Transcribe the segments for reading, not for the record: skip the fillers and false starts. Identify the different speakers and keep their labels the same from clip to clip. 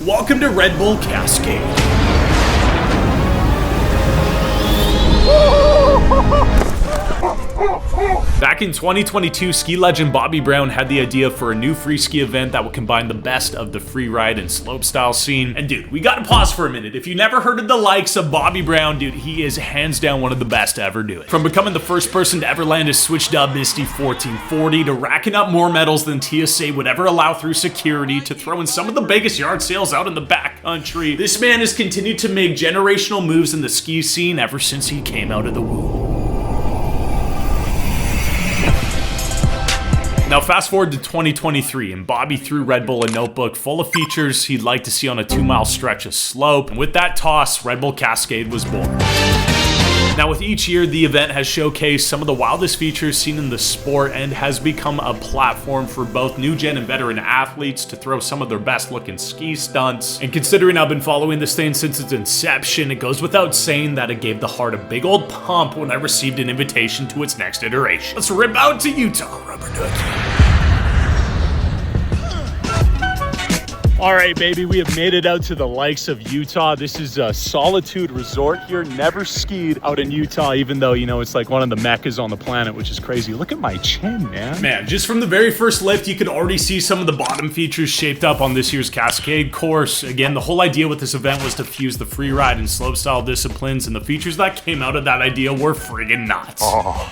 Speaker 1: Welcome to Red Bull Cascade. Back in 2022, ski legend Bobby Brown had the idea for a new free ski event that would combine the best of the free ride and slopestyle scene. And dude, we gotta pause for a minute. If you never heard of the likes of Bobby Brown, dude, he is hands down one of the best to ever do it. From becoming the first person to ever land a switch dub Misty 1440, to racking up more medals than TSA would ever allow through security, to throwing some of the biggest yard sales out in the backcountry, this man has continued to make generational moves in the ski scene ever since he came out of the womb. Now fast forward to 2023 and Bobby threw Red Bull a notebook full of features he'd like to see on a 2-mile stretch of slope, and with that toss, Red Bull Cascade was born. Now with each year, the event has showcased some of the wildest features seen in the sport and has become a platform for both new gen and veteran athletes to throw some of their best looking ski stunts. And considering I've been following this thing since its inception, it goes without saying that it gave the heart a big old pump when I received an invitation to its next iteration. Let's rip out to Utah, rubber ducky.
Speaker 2: All right, baby, we have made it out to the likes of Utah. This is a Solitude Resort here. Never skied out in Utah, even though, you know, it's like one of the meccas on the planet, which is crazy. Look at my chin, man.
Speaker 1: Man, just from the very first lift, you could already see some of the bottom features shaped up on this year's Cascade course. Again, the whole idea with this event was to fuse the free ride and slopestyle disciplines, and the features that came out of that idea were friggin' nuts.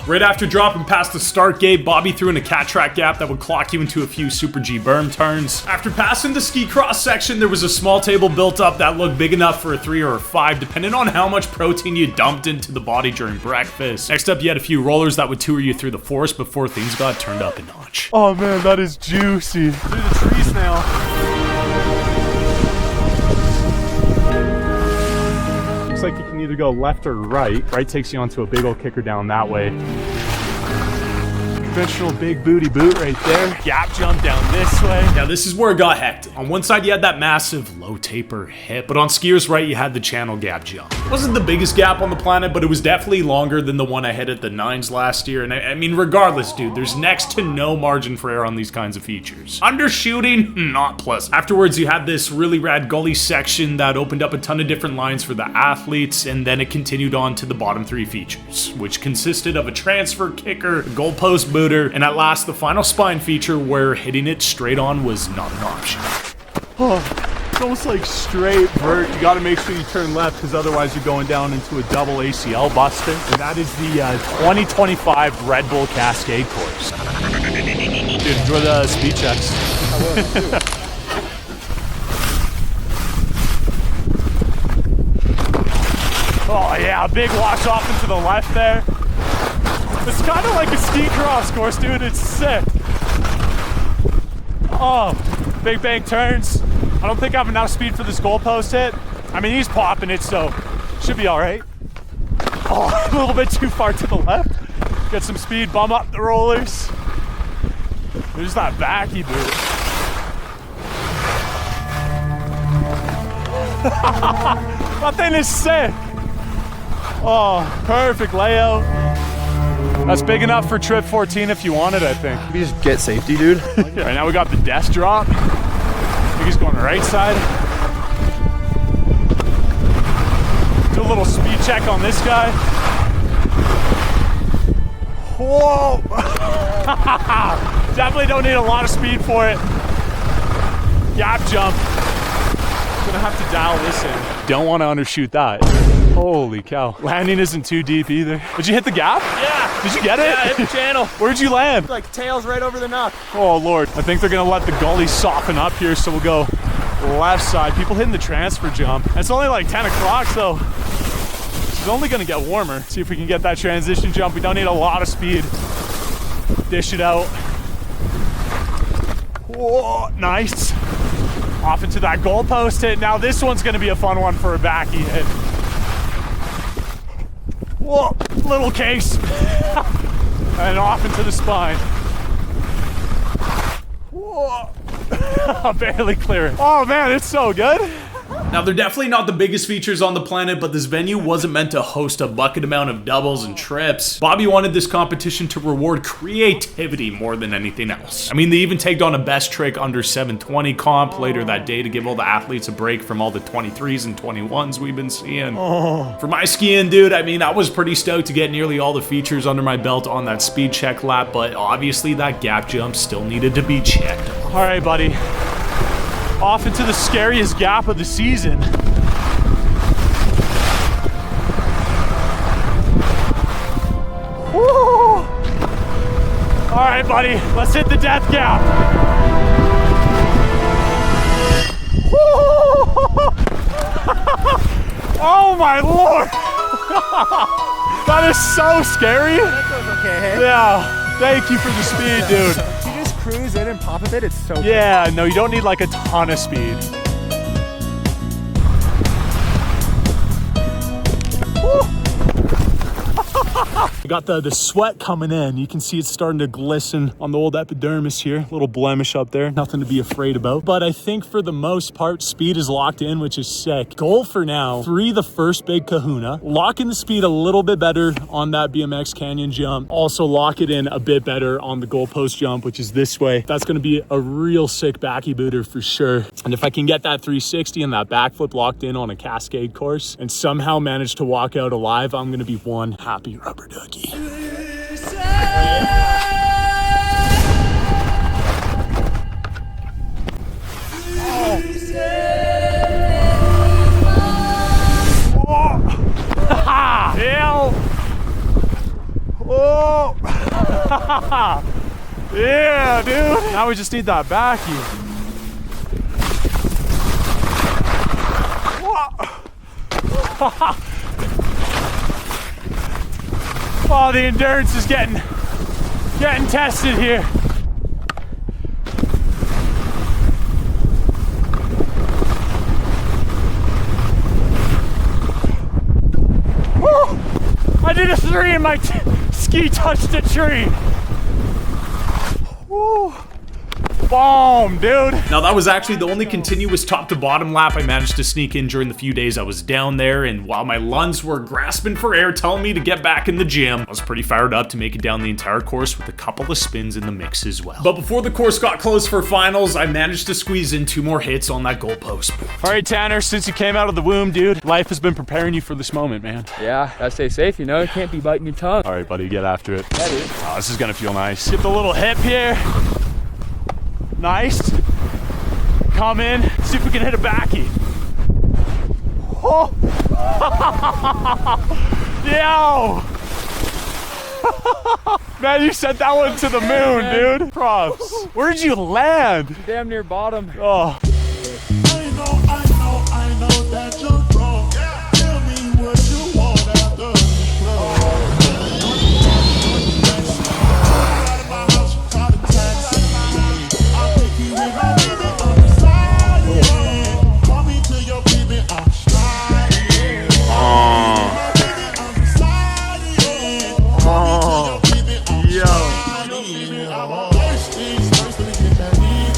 Speaker 1: Right after dropping past the start gate, Bobby threw in a cat track gap that would clock you into a few Super G berm turns. After passing the ski cross section, there was a small table built up that looked big enough for a 3 or a 5, depending on how much protein you dumped into the body during breakfast. Next up, you had a few rollers that would tour you through the forest before things got turned up a notch.
Speaker 2: Oh man, that is juicy. Through the trees now. Looks like you can either go left or right. Right takes you onto a big old kicker down that way. Conventional big booty boot right there. Gap jump down this way.
Speaker 1: Now this is where it got hectic. On one side you had that massive low taper hip, but on skiers right you had the channel gap jump. It wasn't the biggest gap on the planet, but it was definitely longer than the one I hit at the 9s last year. And I mean, regardless, dude, there's next to no margin for error on these kinds of features. Undershooting, not pleasant. Afterwards you had this really rad gully section that opened up a ton of different lines for the athletes, and then it continued on to the bottom 3 features, which consisted of a transfer kicker, a goalpost booter, and at last the final spine feature where hitting it straight on was not an option.
Speaker 2: Oh, it's almost like straight vert. You gotta make sure you turn left because otherwise you're going down into a double ACL buster. And that is the 2025 Red Bull Cascade course. Dude, enjoy the speed checks. I will, Oh yeah, big wash off into the left there. It's kind of like a ski cross course, dude. It's sick. Oh, big bank turns. I don't think I have enough speed for this goalpost hit. I mean, he's popping it, so should be all right. Oh, a little bit too far to the left. Get some speed, bum up the rollers. There's that backy boot. That thing is sick. Oh, perfect layout. That's big enough for trip 14 if you want it, I think.
Speaker 3: Maybe just get safety, dude.
Speaker 2: Right now we got the desk drop. I think he's going the right side. Do a little speed check on this guy. Whoa! Definitely don't need a lot of speed for it. Gap jump. Gonna have to dial this in. Don't want to undershoot that. Holy cow. Landing isn't too deep either. Did you hit the gap?
Speaker 3: Yeah.
Speaker 2: Did you get it?
Speaker 3: Yeah, I hit the channel.
Speaker 2: Where'd you land?
Speaker 3: Like tails right over the knock.
Speaker 2: Oh Lord. I think they're gonna let the gully soften up here, so we'll go left side. People hitting the transfer jump. It's only like 10 o'clock, so it's only gonna get warmer. See if we can get that transition jump. We don't need a lot of speed. Dish it out. Whoa, nice. Off into that goalpost hit. Now this one's gonna be a fun one for a backy hit. Whoa, little case. And off into the spine. Whoa. Barely clear it. Oh man, it's so good.
Speaker 1: Now, they're definitely not the biggest features on the planet, but this venue wasn't meant to host a bucket amount of doubles and trips. Bobby wanted this competition to reward creativity more than anything else. I mean, they even tagged on a best trick under 720 comp later that day to give all the athletes a break from all the 23s and 21s we've been seeing. For my skiing, dude, I mean, I was pretty stoked to get nearly all the features under my belt on that speed check lap, but obviously that gap jump still needed to be checked off.
Speaker 2: All right, buddy. Off into the scariest gap of the season. Woo! All right, buddy, let's hit the death gap. Oh my Lord! That is so scary.
Speaker 3: Okay.
Speaker 2: Yeah, thank you for the speed, dude.
Speaker 3: You just cruise in and pop a bit, it's so
Speaker 2: Yeah, no, you don't need like a ton of speed. I got the sweat coming in. You can see it's starting to glisten on the old epidermis here. Little blemish up there. Nothing to be afraid about. But I think for the most part, speed is locked in, which is sick. Goal for now, 3 the first big kahuna. Lock in the speed a little bit better on that BMX canyon jump. Also lock it in a bit better on the goalpost jump, which is this way. That's going to be a real sick backy booter for sure. And if I can get that 360 and that backflip locked in on a Cascade course and somehow manage to walk out alive, I'm going to be one happy rubber ducky. Yeah, dude. Now we just need that backy. Oh, the endurance is getting tested here. Woo! I did a 3 and my ski touched a tree. Woo! Boom, dude.
Speaker 1: Now, that was actually the only continuous top to bottom lap I managed to sneak in during the few days I was down there, and while my lungs were grasping for air telling me to get back in the gym, I was pretty fired up to make it down the entire course with a couple of spins in the mix as well. But before the course got closed for finals, I managed to squeeze in 2 more hits on that goalpost.
Speaker 2: All right, Tanner, since you came out of the womb, dude, life has been preparing you for this moment, man.
Speaker 4: Yeah, gotta stay safe, you know? You can't be biting your tongue.
Speaker 2: All right, buddy, get after it.
Speaker 4: Yeah, dude.
Speaker 2: Oh, this is gonna feel nice. Get the little hip here. Nice. Come in, see if we can hit a backy. Oh. Yo! Man, you sent that one to the moon, dude. Props. Where did you land?
Speaker 4: Damn near bottom.
Speaker 2: Oh.
Speaker 5: I know that you're wrong. Tell me what you want after this club. Out of my house, call a taxi. I'll take you with my baby on the side. Call me to your baby, I'm sliding. My baby on the side. Call me to your baby, I'm sliding. I'm first things first, let me get that lead.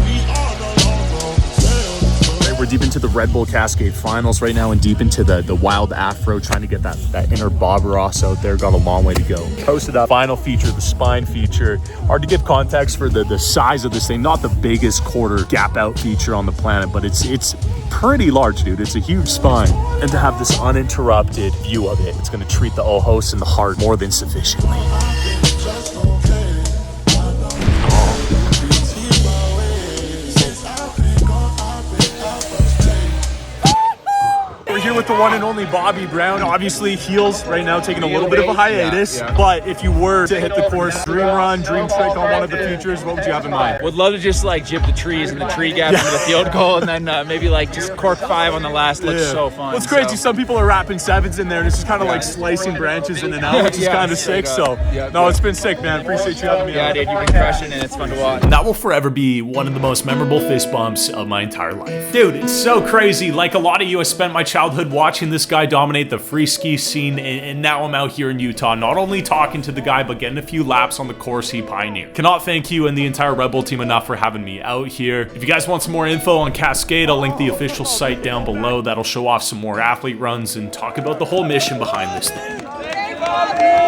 Speaker 5: We are the long road.
Speaker 6: We're deep into the Red Bull Cascade finals right now and deep into the wild afro, trying to get that inner Bob Ross out there. Got a long way to go. Posted up final feature, the spine feature. Hard to give context for the size of this thing. Not the biggest quarter gap out feature on the planet, but it's pretty large, dude. It's a huge spine. And to have this uninterrupted view of it, it's going to treat the ojos and the heart more than sufficiently.
Speaker 2: Here with the one and only Bobby Brown. Obviously heels right now, taking a little bit of a hiatus. But if you were to hit the course, dream run, dream trick on one of the features, what would you have in mind?
Speaker 4: Would love to just like jib the trees and the tree gap into the field goal, and then maybe like just cork 5 on the last. Looks so fun.
Speaker 2: Well, it's crazy. Some people are wrapping 7s in there, and it's just kind of like slicing branches in and out, which is kind of sick. So, no, it's been sick, man. Appreciate you having me.
Speaker 4: Yeah, dude, you've been crushing it. It's fun to watch.
Speaker 1: And that will forever be one of the most memorable fist bumps of my entire life. Dude, it's so crazy. Like a lot of you, I spent my childhood of watching this guy dominate the free ski scene, and now I'm out here in Utah, not only talking to the guy, but getting a few laps on the course he pioneered. Cannot thank you and the entire Red Bull team enough for having me out here. If you guys want some more info on Cascade, I'll link the official site down below. That'll show off some more athlete runs and talk about the whole mission behind this thing.